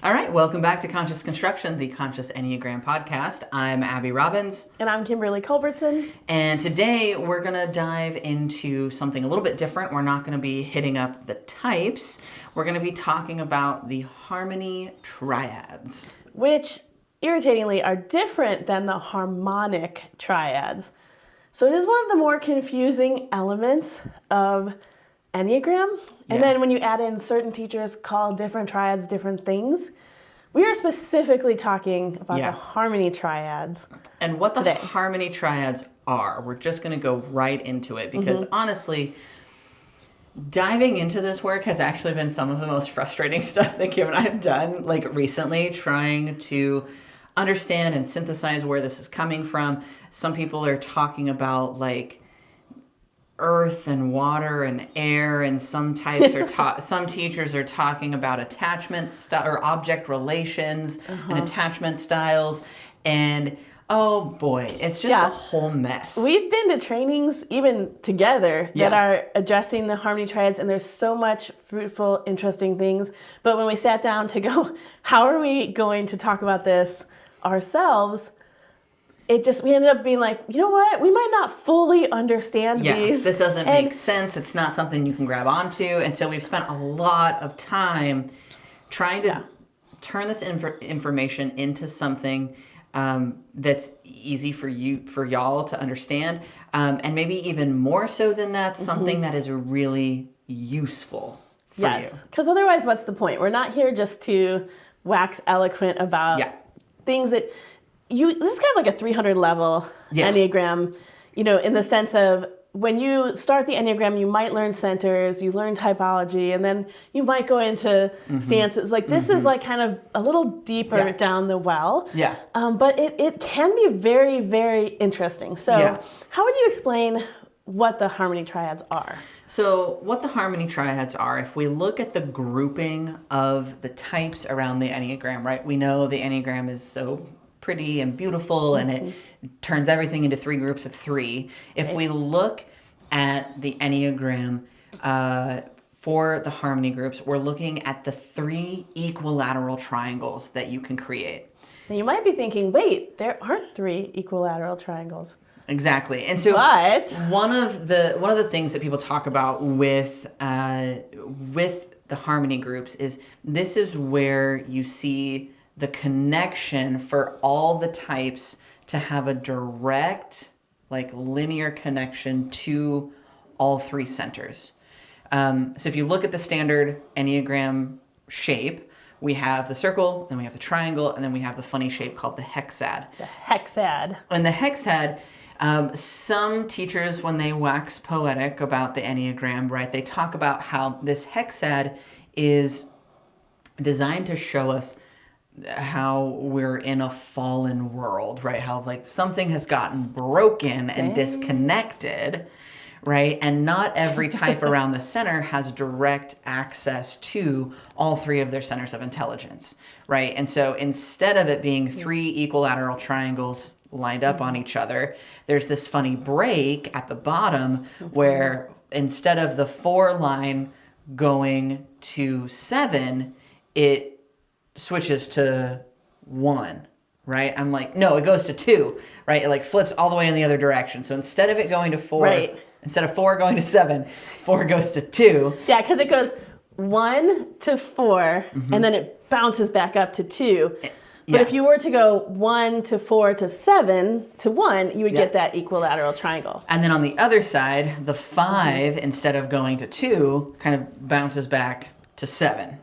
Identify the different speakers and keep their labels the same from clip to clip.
Speaker 1: All right, welcome back to Conscious Construction, the Conscious Enneagram podcast. I'm Abby Robbins.
Speaker 2: And I'm Kimberly Culbertson.
Speaker 1: And today we're going to dive into something a little bit different. We're not going to be hitting up the types. We're going to be talking about the harmony triads.
Speaker 2: Which, irritatingly, are different than the harmonic triads. So it is one of the more confusing elements of Enneagram. And then when you add in certain teachers call different triads different things, we are specifically talking about the harmony triads.
Speaker 1: And what the
Speaker 2: today.
Speaker 1: harmony triads are, we're just going to go right into it because honestly, diving into this work has actually been some of the most frustrating stuff that Kim and I have done recently, trying to understand and synthesize where this is coming from. Some people are talking about earth and water and air, and some types are some teachers are talking about attachment or object relations and attachment styles, and oh boy, it's just a whole mess.
Speaker 2: We've been to trainings even together that are addressing the harmony triads, and there's so much fruitful, interesting things. But when we sat down to go, how are we going to talk about this ourselves? We ended up being like, you know what? We might not fully understand these.
Speaker 1: This doesn't make sense. It's not something you can grab onto. And so we've spent a lot of time trying to turn this information into something that's easy for y'all to understand. And maybe even more so than that, something that is really useful for you.
Speaker 2: Because otherwise, what's the point? We're not here just to wax eloquent about things that... This is kind of like a 300 level Enneagram, in the sense of when you start the Enneagram, you might learn centers, you learn typology, and then you might go into stances. This is kind of a little deeper down the well. But it can be very, very interesting. So how would you explain what the harmony triads are?
Speaker 1: So what the harmony triads are, if we look at the grouping of the types around the Enneagram, right? We know the Enneagram is so pretty and beautiful, and it turns everything into 3 groups of 3. If we look at the Enneagram for the harmony groups, we're looking at the 3 equilateral triangles that you can create.
Speaker 2: And you might be thinking, wait, there aren't 3 equilateral triangles.
Speaker 1: Exactly. And so one of the things that people talk about with the harmony groups is this is where you see the connection for all the types to have a direct, linear connection to all 3 centers. So if you look at the standard Enneagram shape, we have the circle, then we have the triangle, and then we have the funny shape called the hexad.
Speaker 2: The hexad.
Speaker 1: And the hexad, some teachers, when they wax poetic about the Enneagram, right, they talk about how this hexad is designed to show us how we're in a fallen world, right? How something has gotten broken and disconnected, right? And not every type around the center has direct access to all 3 of their centers of intelligence, right? And so instead of it being 3 equilateral triangles lined up on each other, there's this funny break at the bottom where instead of the 4 line going to 7, it switches to 1, right? I'm like, no, it goes to 2, right? It flips all the way in the other direction. So instead of it going to 4, instead of 4 going to 7, 4 goes to 2.
Speaker 2: Yeah, because it goes 1 to 4, and then it bounces back up to 2. But if you were to go 1 to 4 to 7 to 1, you would get that equilateral triangle.
Speaker 1: And then on the other side, the 5, instead of going to 2, kind of bounces back to 7.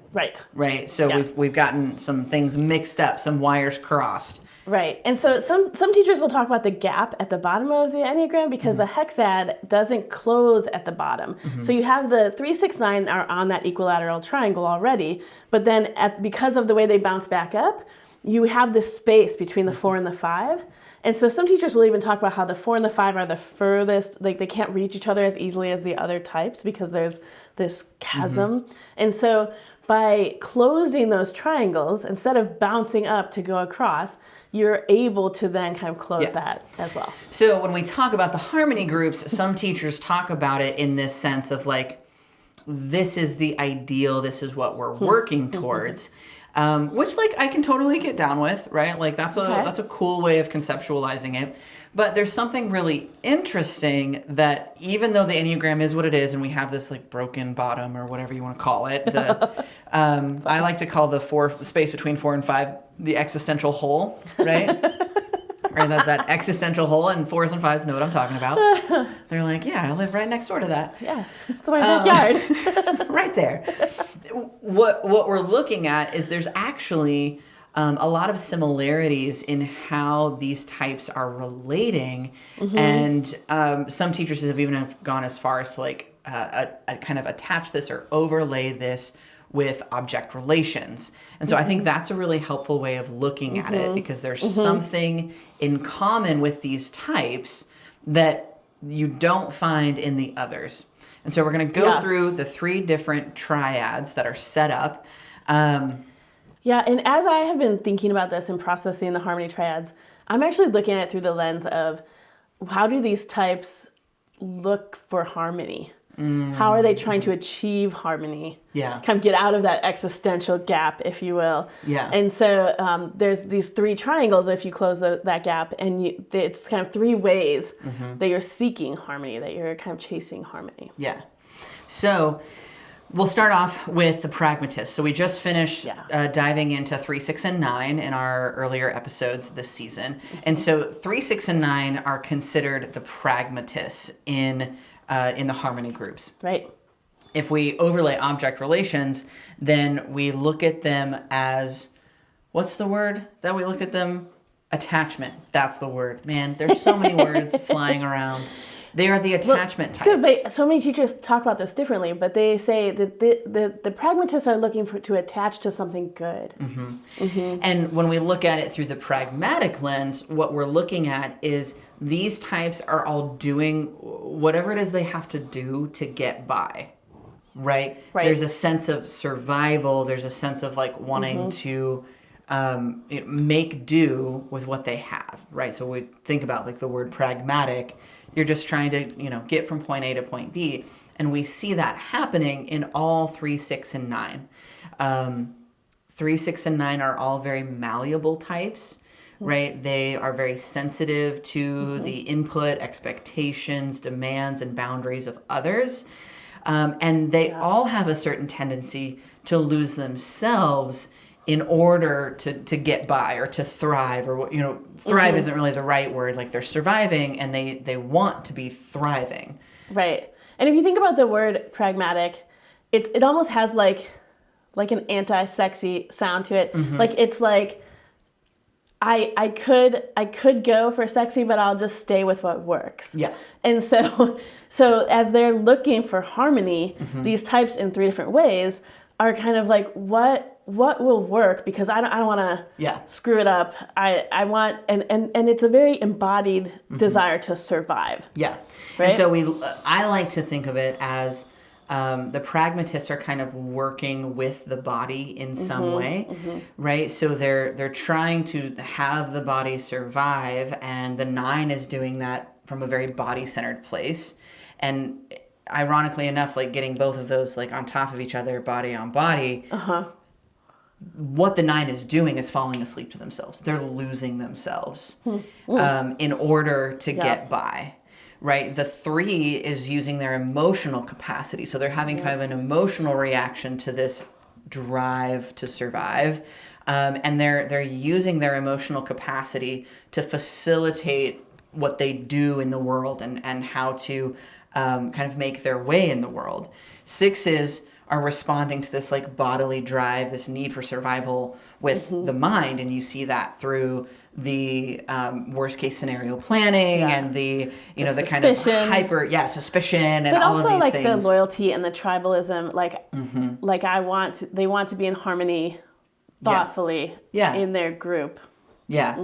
Speaker 1: Right. So we've gotten some things mixed up, some wires crossed.
Speaker 2: Right. And so some teachers will talk about the gap at the bottom of the Enneagram because the hexad doesn't close at the bottom. So you have the 3, 6, 9 are on that equilateral triangle already, but then because of the way they bounce back up, you have this space between the 4 and the 5. And so some teachers will even talk about how the 4 and the 5 are the furthest, they can't reach each other as easily as the other types because there's this chasm. And so by closing those triangles, instead of bouncing up to go across, you're able to then kind of close that as well.
Speaker 1: So when we talk about the harmony groups, some teachers talk about it in this sense of this is the ideal, this is what we're working towards. which like I can totally get down with, right? Like that's a cool way of conceptualizing it. But there's something really interesting that even though the Enneagram is what it is, and we have this like broken bottom or whatever you want to call it, I like to call the space between 4 and 5 the existential hole, right? Or that existential hole, and 4s and 5s know what I'm talking about. They're like, yeah, I live right next door to that.
Speaker 2: Yeah, it's my backyard.
Speaker 1: Right there. What we're looking at is there's actually a lot of similarities in how these types are relating, and some teachers have even gone as far as to like kind of attach this or overlay this with object relations. And so I think that's a really helpful way of looking at it, because there's something in common with these types that you don't find in the others. And so we're going to go through the 3 different triads that are set up.
Speaker 2: Yeah, and as I have been thinking about this and processing the harmony triads, I'm actually looking at it through the lens of how do these types look for harmony? How are they trying to achieve harmony?
Speaker 1: Yeah.
Speaker 2: Kind of get out of that existential gap, if you will.
Speaker 1: Yeah.
Speaker 2: And so there's these 3 triangles if you close that gap, and it's kind of 3 ways that you're seeking harmony, that you're kind of chasing harmony.
Speaker 1: Yeah. So we'll start off with the Pragmatists. So we just finished diving into 3, 6, and 9 in our earlier episodes this season. And so 3, 6, and 9 are considered the Pragmatists in the harmony groups.
Speaker 2: Right.
Speaker 1: If we overlay object relations, then we look at them as, what's the word that we look at them? Attachment. That's the word. Man, there's so many words flying around. They are the attachment types.
Speaker 2: Because so many teachers talk about this differently, but they say that the pragmatists are looking to attach to something good.
Speaker 1: And when we look at it through the pragmatic lens, what we're looking at is these types are all doing whatever it is they have to do to get by, right? There's a sense of survival. There's a sense of like wanting to make do with what they have, right? So we think about like the word pragmatic. You're just trying to, get from point A to point B. And we see that happening in all 3, 6, and 9. 3, 6, and 9 are all very malleable types, right? They are very sensitive to the input, expectations, demands, and boundaries of others. And they all have a certain tendency to lose themselves in order to get by or to thrive, or thrive isn't really the right word. Like they're surviving and they want to be thriving.
Speaker 2: Right. And if you think about the word pragmatic, it almost has like an anti-sexy sound to it. Like it's like I could go for sexy, but I'll just stay with what works. Yeah. And so as they're looking for harmony, these types in 3 different ways are kind of like what will work, because I don't want to screw it up. I want and it's a very embodied desire to survive. Yeah. Right?
Speaker 1: And so I like to think of it as the pragmatists are kind of working with the body in some way, right? So they're trying to have the body survive, and the 9 is doing that from a very body-centered place. And ironically enough, like getting both of those like on top of each other, body on body, what the 9 is doing is falling asleep to themselves. They're losing themselves in order to get by. Right? The 3 is using their emotional capacity. So they're having kind of an emotional reaction to this drive to survive. And they're using their emotional capacity to facilitate what they do in the world and how to kind of make their way in the world. 6s are responding to this like bodily drive, this need for survival with the mind. And you see that through the worst case scenario planning and the the kind of hyper suspicion and
Speaker 2: but
Speaker 1: all of these
Speaker 2: also like
Speaker 1: things.
Speaker 2: The loyalty and the tribalism, like they want to be in harmony thoughtfully in their group.
Speaker 1: Yeah.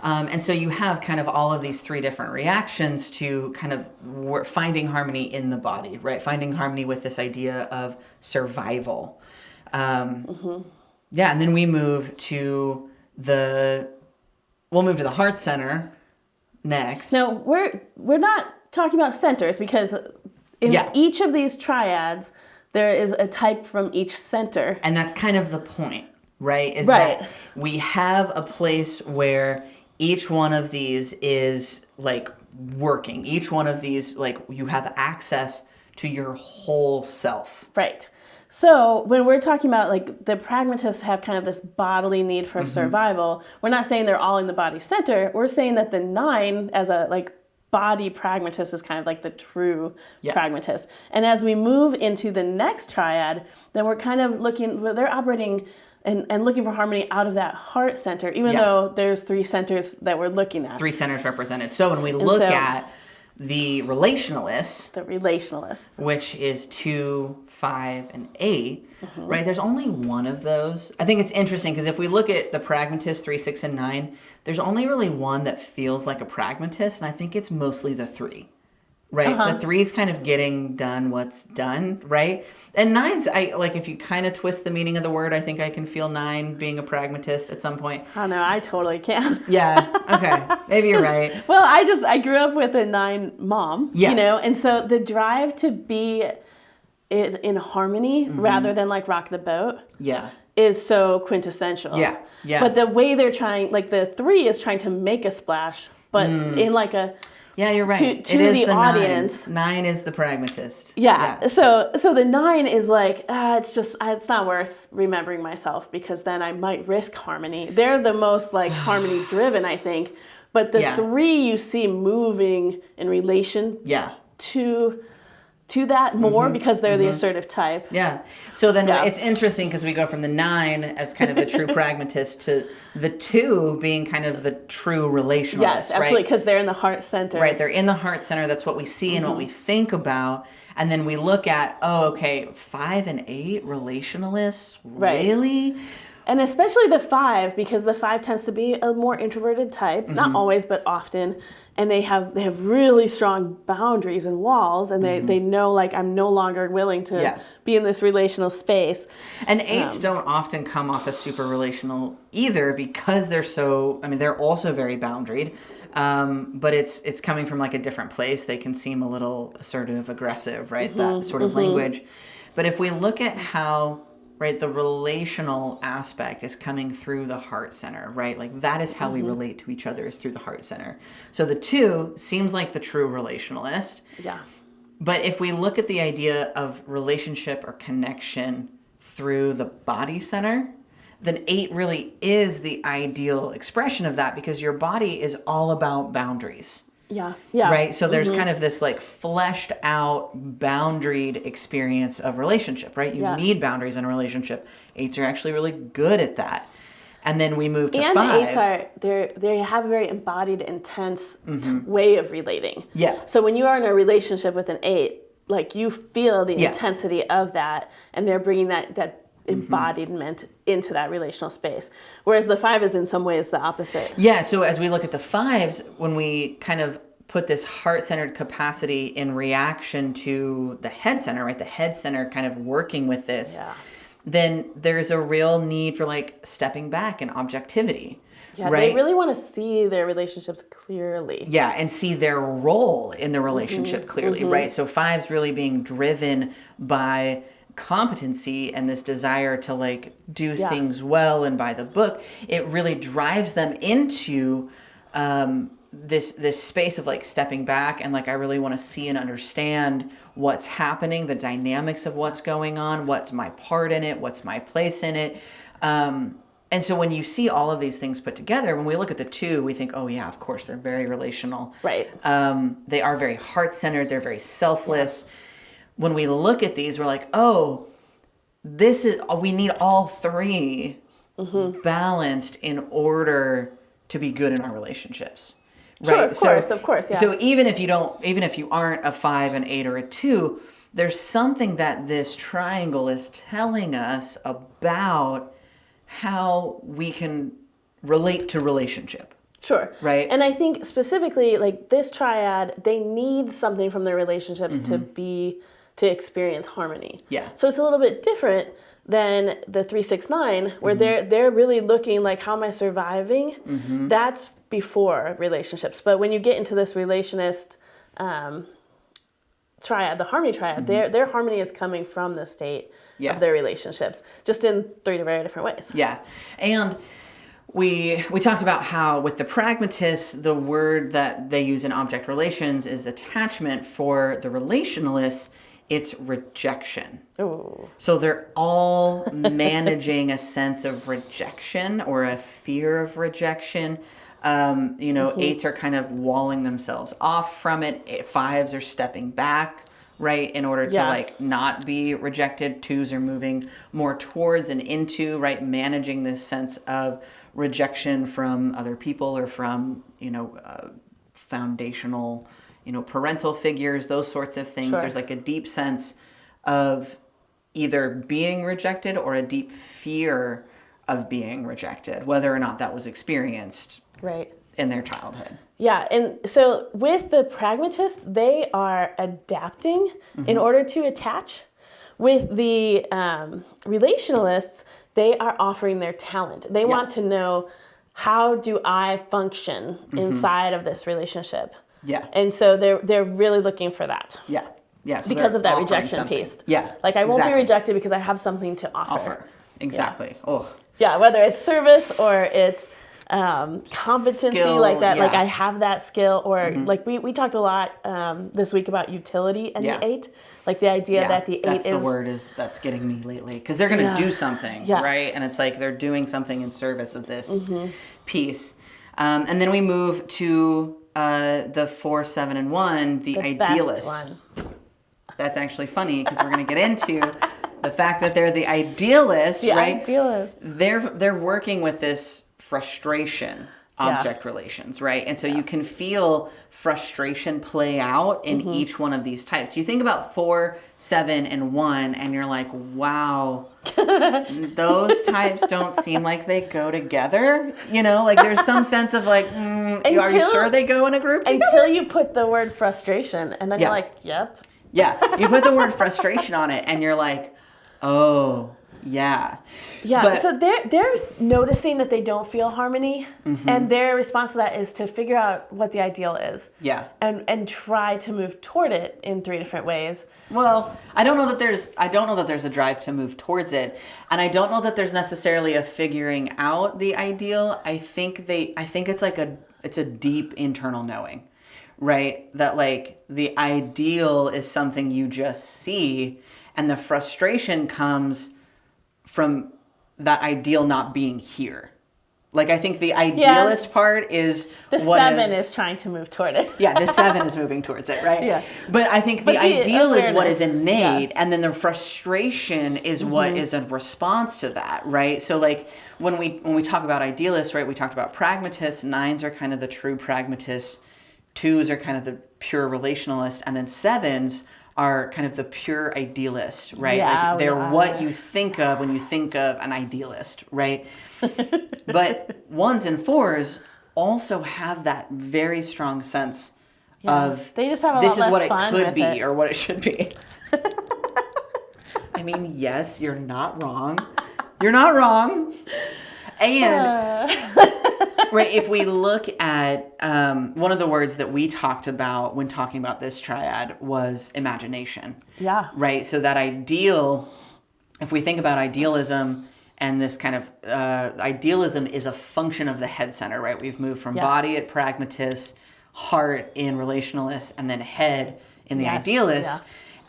Speaker 1: And so you have kind of all of these 3 different reactions to kind of finding harmony in the body, right? Finding harmony with this idea of survival. And then we move to the heart center next.
Speaker 2: No, we're not talking about centers, because in each of these triads, there is a type from each center.
Speaker 1: And that's kind of the point. right? Is
Speaker 2: Right.
Speaker 1: that we have a place where each one of these is like working. Each one of these, like, you have access to your whole self.
Speaker 2: Right. So when we're talking about, like, the pragmatists have kind of this bodily need for survival, we're not saying they're all in the body center. We're saying that the 9 as a, like, body pragmatist is kind of like the true pragmatist. And as we move into the next triad, then we're kind of looking, they're operating and looking for harmony out of that heart center, even though there's 3 centers that we're looking at.
Speaker 1: 3 centers represented. So when we look at the relationalists, which is 2, 5, and 8, right? There's only one of those. I think it's interesting because if we look at the pragmatists, 3, 6, and 9, there's only really one that feels like a pragmatist, and I think it's mostly the 3. Right? The 3's kind of getting done what's done, right? And 9's, if you kind of twist the meaning of the word, I think I can feel 9 being a pragmatist at some point.
Speaker 2: Oh, no, I totally can.
Speaker 1: Yeah, okay. Maybe you're right.
Speaker 2: Well, I grew up with a 9 mom, you know, and so the drive to be in harmony rather than, like, rock the boat is so quintessential.
Speaker 1: Yeah.
Speaker 2: But the way they're trying, like, the 3 is trying to make a splash, but in, like, a...
Speaker 1: Yeah, you're right.
Speaker 2: To the audience.
Speaker 1: 9 is the pragmatist.
Speaker 2: Yeah. So the 9 is like, it's not worth remembering myself because then I might risk harmony. They're the most, like, harmony driven, I think. But the 3 you see moving in relation to that more because they're the assertive type.
Speaker 1: Yeah. So then it's interesting because we go from the 9 as kind of the true pragmatist to the 2 being kind of the true relationalist.
Speaker 2: Yes, absolutely, because they're in the heart center.
Speaker 1: Right. They're in the heart center. That's what we see and what we think about. And then we look at, 5 and 8, relationalists?
Speaker 2: Right.
Speaker 1: Really?
Speaker 2: And especially the 5, because the 5 tends to be a more introverted type, not always, but often. And they have really strong boundaries and walls, and they know, like, I'm no longer willing to be in this relational space.
Speaker 1: And 8s don't often come off as super relational either because they're also very boundaried. But it's coming from, like, a different place. They can seem a little assertive, aggressive, right? That sort of language. But if we look at how... right, the relational aspect is coming through the heart center, right? Like, that is how we relate to each other, is through the heart center. So the 2 seems like the true relationalist.
Speaker 2: Yeah.
Speaker 1: But if we look at the idea of relationship or connection through the body center, then 8 really is the ideal expression of that because your body is all about boundaries.
Speaker 2: Yeah.
Speaker 1: Right? So there's kind of this, like, fleshed out, boundaried experience of relationship, right? You need boundaries in a relationship. 8s are actually really good at that. And then we move to 5.
Speaker 2: And 8s they have a very embodied, intense way of relating.
Speaker 1: Yeah.
Speaker 2: So when you are in a relationship with an 8, like, you feel the intensity of that, and they're bringing that embodiment into that relational space. Whereas the 5 is in some ways the opposite.
Speaker 1: Yeah, so as we look at the 5s, when we kind of put this heart-centered capacity in reaction to the head center, right? The head center kind of working with this, then there's a real need for, like, stepping back and objectivity.
Speaker 2: Yeah,
Speaker 1: right?
Speaker 2: They really want to see their relationships clearly.
Speaker 1: Yeah, and see their role in the relationship clearly, right? So 5s really being driven by competency and this desire to, like, do things well and by the book. It really drives them into this space of, like, stepping back and, like, I really want to see and understand what's happening, the dynamics of what's going on, what's my part in it, what's my place in it. And so when you see all of these things put together, when we look at the 2, we think, oh yeah, of course, they're very relational.
Speaker 2: Right.
Speaker 1: They are very heart-centered. They're very selfless. When we look at these, we're like, oh, we need all 3 balanced in order to be good in our relationships. Right?
Speaker 2: Sure, of course, yeah.
Speaker 1: So even if you aren't a 5, an 8, or a 2, there's something that this triangle is telling us about how we can relate to relationship.
Speaker 2: Sure.
Speaker 1: Right.
Speaker 2: And I think specifically, like, this triad, they need something from their relationships to experience harmony.
Speaker 1: Yeah.
Speaker 2: So it's a little bit different than the 3, 6, 9, where they're really looking, like, how am I surviving? That's before relationships. But when you get into this relationist triad, the harmony triad, their harmony is coming from the state
Speaker 1: Yeah.
Speaker 2: of their relationships, just in three very different ways.
Speaker 1: Yeah. And we talked about how with the pragmatists, the word that they use in object relations is attachment. For the relationalists, it's rejection.
Speaker 2: Ooh.
Speaker 1: So they're all managing a sense of rejection or a fear of rejection. Eights are kind of walling themselves off from it. Fives are stepping back, right, in order to like not be rejected. Twos are moving more towards and into, right, managing this sense of rejection from other people or from, foundational, parental figures, those sorts of things.
Speaker 2: Sure.
Speaker 1: There's like a deep sense of either being rejected or a deep fear of being rejected, whether or not that was experienced
Speaker 2: Right.
Speaker 1: in their childhood.
Speaker 2: Yeah, and so with the pragmatists, they are adapting in order to attach. With the relationalists, they are offering their talent. They want to know, how do I function inside of this relationship?
Speaker 1: Yeah.
Speaker 2: And so they're really looking for that.
Speaker 1: Yeah. Yeah. So
Speaker 2: Because of that
Speaker 1: offering
Speaker 2: rejection
Speaker 1: something.
Speaker 2: piece.
Speaker 1: Yeah.
Speaker 2: Like, I won't be
Speaker 1: exactly.
Speaker 2: rejected because I have something to offer.
Speaker 1: Exactly. Yeah. Oh.
Speaker 2: Yeah, whether it's service or it's competency,
Speaker 1: Skill,
Speaker 2: like that, like
Speaker 1: yeah.
Speaker 2: I have that skill, or like we talked a lot this week about utility in the 8, like the idea that the 8
Speaker 1: that's
Speaker 2: is
Speaker 1: the word that's getting me lately, because they're going to do something, right? And it's like they're doing something in service of this piece. And then we move to the 4, 7, and 1, the idealist.
Speaker 2: best one.
Speaker 1: That's actually funny because we're going to get into the fact that they're the idealists, right?
Speaker 2: Idealists.
Speaker 1: They're working with this frustration object relations, right? And so you can feel frustration play out in each one of these types. You think about 4, 7, and 1, and you're like, wow, those types don't seem like they go together. Like there's some sense of like, are you sure they go in a group together?
Speaker 2: Until you put the word frustration, and then you're like, yep.
Speaker 1: Yeah, you put the word frustration on it, and you're like, oh, yeah.
Speaker 2: Yeah,
Speaker 1: but,
Speaker 2: so they're noticing that they don't feel harmony, and their response to that is to figure out what the ideal is.
Speaker 1: Yeah.
Speaker 2: And try to move toward it in 3 different ways.
Speaker 1: Well, I don't know that there's a drive to move towards it, and I don't know that there's necessarily a figuring out the ideal. I think it's like it's a deep internal knowing, right? That like the ideal is something you just see, and the frustration comes from that ideal not being here. Like, I think the idealist part is
Speaker 2: the 7 is trying to move toward it.
Speaker 1: Yeah, the 7 is moving towards it, right?
Speaker 2: Yeah.
Speaker 1: But I think the ideal is what is innate,
Speaker 2: yeah.
Speaker 1: and then the frustration is what is a response to that, right? So, like, when we talk about idealists, right, we talked about pragmatists. 9s are kind of the true pragmatists. 2s are kind of the pure relationalist, and then 7s are kind of the pure idealist, right?
Speaker 2: Yeah,
Speaker 1: like they're what you think of when you think of an idealist, right? But 1s and 4s also have that very strong sense of
Speaker 2: they just have a
Speaker 1: this
Speaker 2: lot
Speaker 1: is
Speaker 2: less
Speaker 1: what
Speaker 2: fun
Speaker 1: it could
Speaker 2: with
Speaker 1: be
Speaker 2: it.
Speaker 1: or what it should be. I mean, yes, you're not wrong. You're not wrong. And right, if we look at one of the words that we talked about when talking about this triad was imagination.
Speaker 2: Yeah.
Speaker 1: Right. So that ideal, if we think about idealism and this kind of idealism is a function of the head center, right? We've moved from body at pragmatists, heart in relationalists, and then head in the idealists.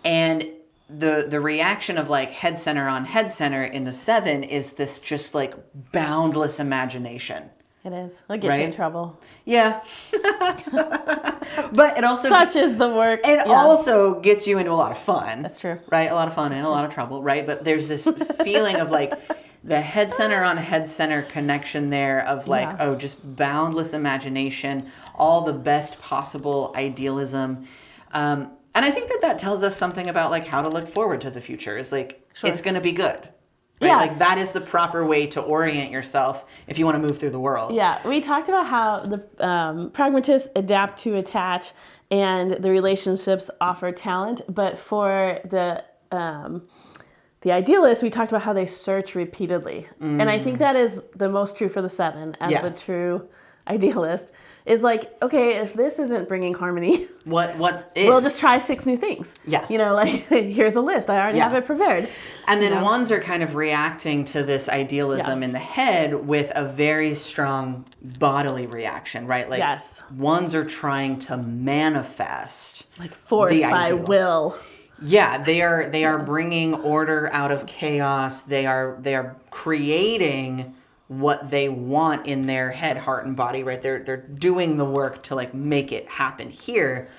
Speaker 1: Yeah. And the reaction of like head center on head center in the 7 is this just like boundless imagination.
Speaker 2: It is. It'll get you in trouble.
Speaker 1: Yeah. But it also...
Speaker 2: Such is the work.
Speaker 1: It also gets you into a lot of fun.
Speaker 2: That's true.
Speaker 1: Right? A lot of fun and a lot of trouble, right? But there's this feeling of like the head center on head center connection there of like, just boundless imagination, all the best possible idealism. And I think that tells us something about like how to look forward to the future. It's like, it's going to be good. Right? Yeah. Like that is the proper way to orient yourself if you want to move through the world.
Speaker 2: Yeah, we talked about how the pragmatists adapt to attach and the relationships offer talent. But for the idealists, we talked about how they search repeatedly. And I think that is the most true for the 7 as the true idealist, is like, okay, if this isn't bringing harmony,
Speaker 1: what is?
Speaker 2: We'll just try 6 new things.
Speaker 1: Yeah.
Speaker 2: Like, here's a list. I already have it prepared.
Speaker 1: And then ones are kind of reacting to this idealism in the head with a very strong bodily reaction, right? Like, ones are trying to manifest.
Speaker 2: Like, force by will.
Speaker 1: Yeah, they are bringing order out of chaos. They are creating what they want in their head, heart, and body, right? They're doing the work to like make it happen here,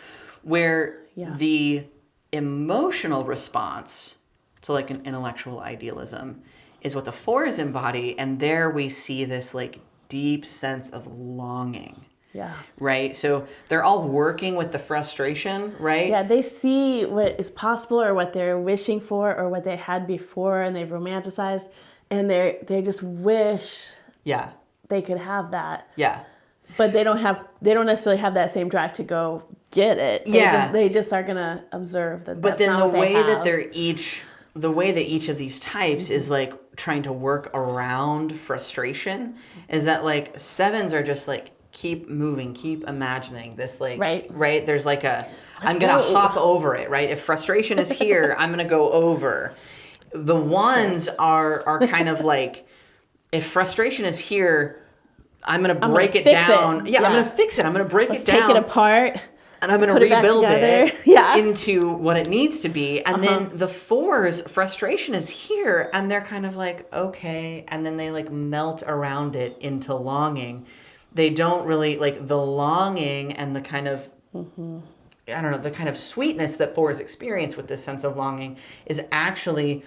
Speaker 1: where the emotional response to like an intellectual idealism is what the 4s embody, and there we see this like deep sense of longing.
Speaker 2: Yeah.
Speaker 1: Right? So they're all working with the frustration, right?
Speaker 2: Yeah, they see what is possible or what they're wishing for or what they had before, and they've romanticized, and they just wish they could have that.
Speaker 1: Yeah.
Speaker 2: But they don't necessarily have that same drive to go get it. They just are going to observe that.
Speaker 1: But then the way that each of these types is like trying to work around frustration is that like 7s are just like keep moving, keep imagining this, like, right? There's like I'm going to hop over it, right? If frustration is here, I'm going to go over. The ones are kind of like, if frustration is here, I'm going to break it down. Yeah, I'm going to fix it. I'm going to break it down.
Speaker 2: Take it apart.
Speaker 1: And I'm going to rebuild it into what it needs to be. And then the 4s, frustration is here, and they're kind of like, okay. And then they like melt around it into longing. They don't really like the longing and the kind of, I don't know, the kind of sweetness that 4s experience with this sense of longing is actually,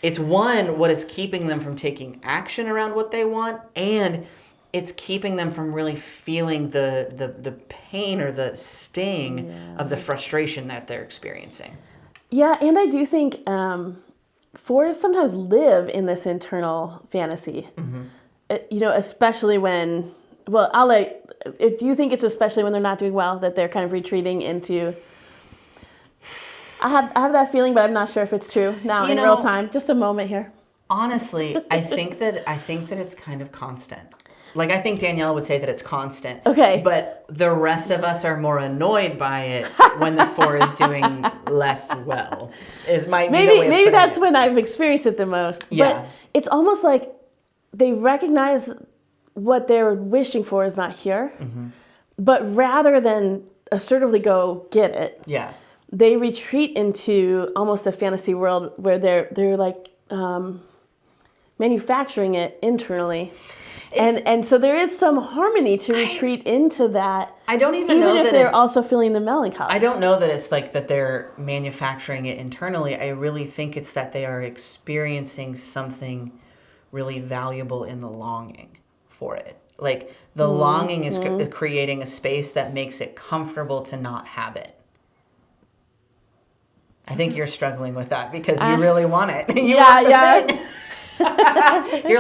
Speaker 1: it's what is keeping them from taking action around what they want, and it's keeping them from really feeling the pain or the sting of the frustration that they're experiencing.
Speaker 2: Yeah, and I do think 4s sometimes live in this internal fantasy, especially when... Well, do you think it's especially when they're not doing well that they're kind of retreating into... I have that feeling, but I'm not sure if it's true now in real time. Just a moment here.
Speaker 1: Honestly, I think that it's kind of constant. Like, I think Danielle would say that it's constant.
Speaker 2: Okay.
Speaker 1: But the rest of us are more annoyed by it when the 4 is doing less well.
Speaker 2: Maybe that's when I've experienced it the most.
Speaker 1: Yeah.
Speaker 2: But it's almost like they recognize what they're wishing for is not here. But rather than assertively go get it, they retreat into almost a fantasy world where they're like manufacturing it internally. And so there is some harmony to retreat into that.
Speaker 1: I don't even know that
Speaker 2: if they're also feeling the melancholy.
Speaker 1: I don't know that it's like that they're manufacturing it internally. I really think it's that they are experiencing something really valuable in the longing for it. Like the longing is creating a space that makes it comfortable to not have it. I think you're struggling with that because you really want it. You're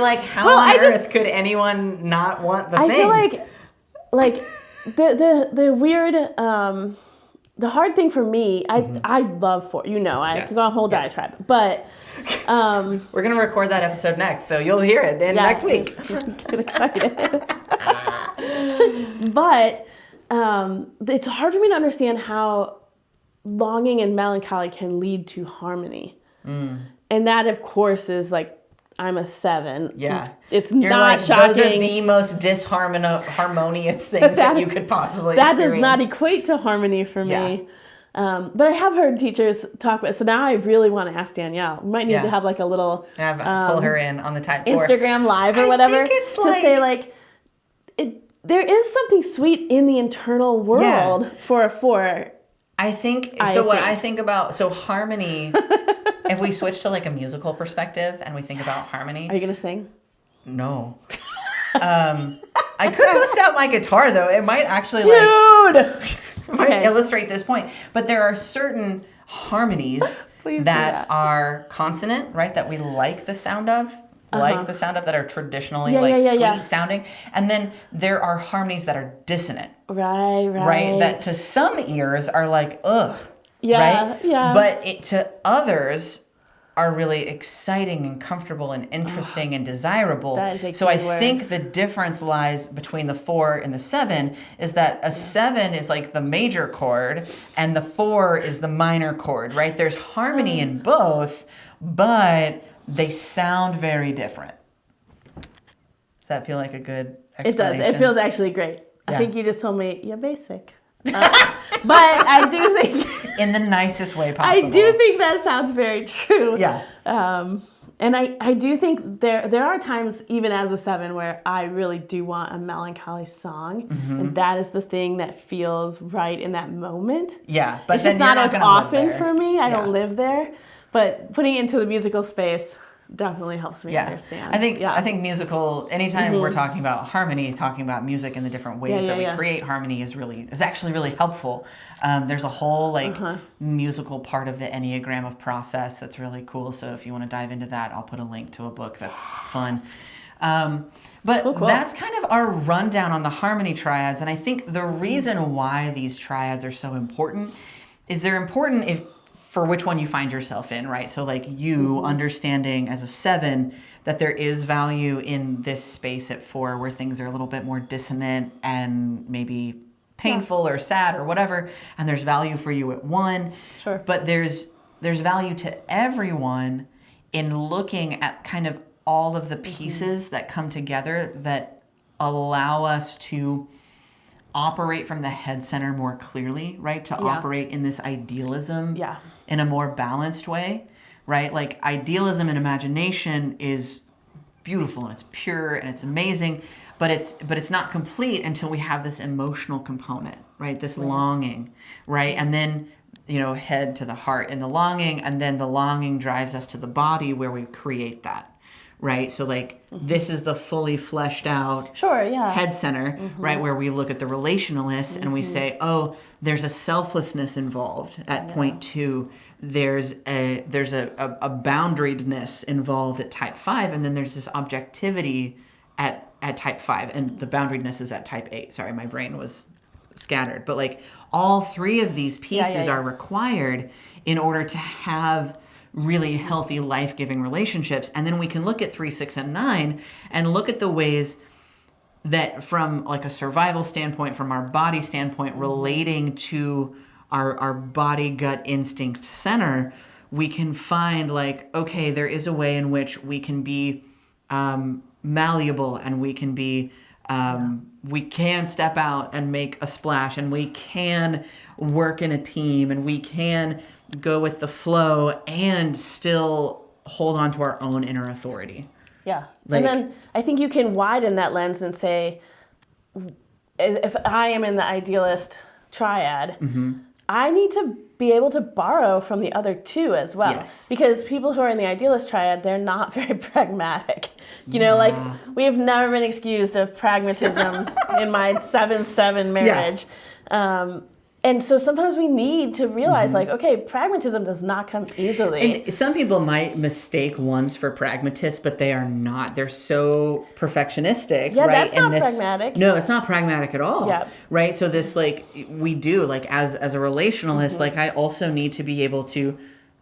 Speaker 1: like, how on earth could anyone not want the thing?
Speaker 2: I feel like the weird, the hard thing for me, I love I could go on a whole diatribe, but
Speaker 1: we're gonna record that episode next, so you'll hear it next week.
Speaker 2: Get excited. But it's hard for me to understand how longing and melancholy can lead to harmony, and that, of course, is like. I'm a 7.
Speaker 1: Yeah.
Speaker 2: You're not shocking.
Speaker 1: Those are the most disharmonious things that you could possibly experience.
Speaker 2: That does not equate to harmony for me. But I have heard teachers talk about it. So now I really want to ask Danielle. We might need to have like a little...
Speaker 1: pull her in on the type 4.
Speaker 2: Instagram live or whatever. Say like... there is something sweet in the internal world for a 4.
Speaker 1: I think harmony... If we switch to like a musical perspective and we think about harmony...
Speaker 2: Are you going to sing?
Speaker 1: No. I could bust out my guitar, though. It might actually illustrate this point. But there are certain harmonies that are consonant, right? That we like the sound of. That are traditionally sweet sounding. And then there are harmonies that are dissonant. Right? That to some ears are like, ugh. Right?
Speaker 2: Yeah.
Speaker 1: But to others, are really exciting and comfortable and interesting and desirable.
Speaker 2: That is a
Speaker 1: So I
Speaker 2: key word.
Speaker 1: think the difference lies between the 4 and the 7 is that a 7 is like the major chord and the 4 is the minor chord, right? There's harmony in both, but they sound very different. Does that feel like a good explanation?
Speaker 2: It does. It feels actually great.
Speaker 1: Yeah.
Speaker 2: I think you just told me you're basic. But I do think...
Speaker 1: In the nicest way possible.
Speaker 2: I do think that sounds very true.
Speaker 1: Yeah.
Speaker 2: And I do think there are times, even as a 7, where I really do want a melancholy song. And that is the thing that feels right in that moment.
Speaker 1: Yeah. But
Speaker 2: it's
Speaker 1: then
Speaker 2: just not
Speaker 1: you're
Speaker 2: as
Speaker 1: gonna live
Speaker 2: often
Speaker 1: there.
Speaker 2: for me. I
Speaker 1: Yeah.
Speaker 2: don't live there. But putting it into the musical space definitely helps me understand.
Speaker 1: I think musical, anytime we're talking about harmony, talking about music and the different ways that we create harmony is actually really helpful. There's a whole musical part of the Enneagram of process that's really cool. So if you want to dive into that, I'll put a link to a book that's fun. But
Speaker 2: Cool.
Speaker 1: that's kind of our rundown on the harmony triads. And I think the reason why these triads are so important is they're important for which one you find yourself in, right? So like you understanding as a 7 that there is value in this space at 4 where things are a little bit more dissonant and maybe painful or sad or whatever, and there's value for you at 1.
Speaker 2: Sure.
Speaker 1: But there's value to everyone in looking at kind of all of the pieces that come together that allow us to operate from the head center more clearly, right? To operate in this idealism in a more balanced way, right? Like idealism and imagination is beautiful and it's pure and it's amazing, but it's not complete until we have this emotional component, right? This longing, right? And then, head to the heart and the longing, and then the longing drives us to the body where we create that. Right? So this is the fully fleshed out head center, right? Where we look at the relationalists and we say, oh, there's a selflessness involved at point 2. There's a boundariedness involved at type 5. And then there's this objectivity at type 5. And the boundariedness is at type 8. Sorry, my brain was scattered. But all 3 of these pieces are required in order to have really healthy, life-giving relationships. And then we can look at 3, 6, and 9 and look at the ways that from a survival standpoint, from our body standpoint, relating to our body, gut, instinct center, we can find okay, there is a way in which we can be malleable and we can be, we can step out and make a splash and we can work in a team and we can go with the flow and still hold on to our own inner authority.
Speaker 2: Yeah. And then I think you can widen that lens and say, if I am in the idealist triad, I need to be able to borrow from the other 2 as well.
Speaker 1: Yes.
Speaker 2: Because people who are in the idealist triad, they're not very pragmatic. We have never been excused of pragmatism in my 7-7 marriage. And so sometimes we need to realize, okay, pragmatism does not come easily.
Speaker 1: And some people might mistake ones for pragmatists, but they are not. They're so perfectionistic,
Speaker 2: Yeah,
Speaker 1: right?
Speaker 2: that's not pragmatic.
Speaker 1: No, it's not pragmatic at all,
Speaker 2: Yep.
Speaker 1: right? So this, we do, as a relationalist, I also need to be able to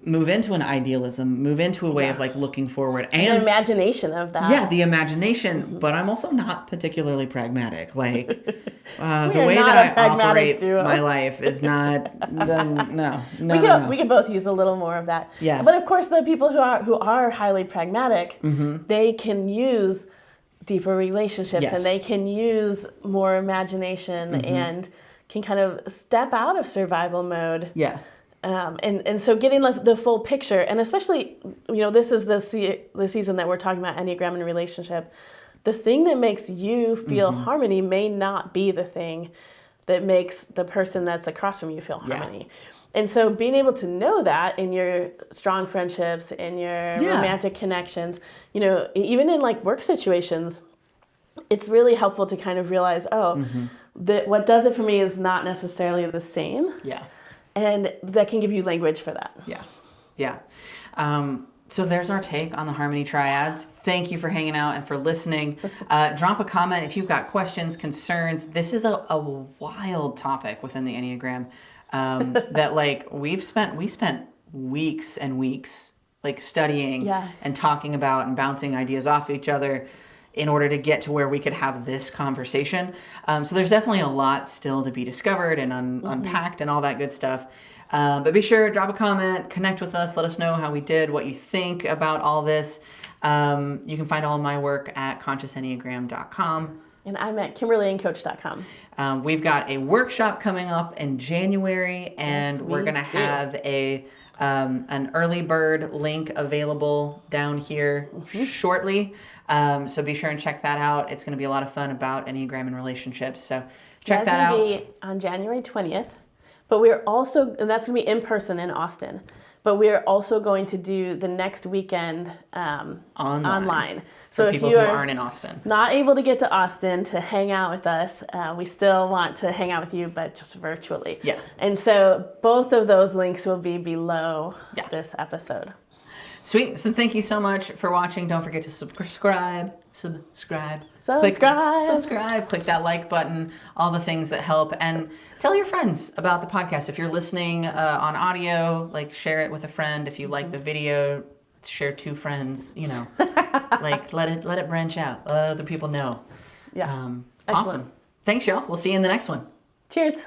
Speaker 1: move into an idealism, move into a way of looking forward. And
Speaker 2: the imagination of that.
Speaker 1: Yeah, the imagination, but I'm also not particularly pragmatic. The way
Speaker 2: not
Speaker 1: that
Speaker 2: a
Speaker 1: I
Speaker 2: pragmatic
Speaker 1: operate
Speaker 2: duo.
Speaker 1: my life is not, no.
Speaker 2: We could both use a little more of that.
Speaker 1: Yeah.
Speaker 2: But of course, the people who are highly pragmatic, they can use deeper relationships and they can use more imagination and can kind of step out of survival mode.
Speaker 1: Yeah.
Speaker 2: And so getting the full picture, and especially, this is the season that we're talking about Enneagram and relationship. The thing that makes you feel harmony may not be the thing that makes the person that's across from you feel harmony. And so being able to know that in your strong friendships, in your romantic connections, even in work situations, it's really helpful to kind of realize, that what does it for me is not necessarily the same.
Speaker 1: Yeah.
Speaker 2: And that can give you language for that.
Speaker 1: Yeah. So there's our take on the harmony triads. Thank you for hanging out and for listening. Drop a comment if you've got questions, concerns. This is a wild topic within the Enneagram that we spent weeks and weeks like studying
Speaker 2: Yeah.
Speaker 1: and talking about and bouncing ideas off each other in order to get to where we could have this conversation. So there's definitely a lot still to be discovered and unpacked and all that good stuff. But be sure, drop a comment, connect with us, let us know how we did, what you think about all this. You can find all of my work at consciousenneagram.com.
Speaker 2: And I'm at KimberlyandCoach.com.
Speaker 1: We've got a workshop coming up in January, and
Speaker 2: Yes,
Speaker 1: we're going to have an early bird link available down here shortly. So be sure and check that out. It's going to be a lot of fun about Enneagram and relationships. So check that out.
Speaker 2: That's going to be on January 20th. But we're also, and that's going to be in person in Austin. But we are also going to do the next weekend online. So
Speaker 1: For
Speaker 2: if
Speaker 1: people
Speaker 2: you
Speaker 1: who
Speaker 2: are
Speaker 1: aren't in Austin.
Speaker 2: not able to get to Austin to hang out with us, we still want to hang out with you, but just virtually.
Speaker 1: Yeah.
Speaker 2: And so both of those links will be below this episode.
Speaker 1: Sweet. So thank you so much for watching. Don't forget to subscribe. Click subscribe. Click that like button. All the things that help. And tell your friends about the podcast. If you're listening on audio, like share it with a friend. If you like the video, share 2 friends. You know, like let it branch out. Let other people know.
Speaker 2: Yeah.
Speaker 1: Awesome. Thanks, y'all. We'll see you in the next one.
Speaker 2: Cheers.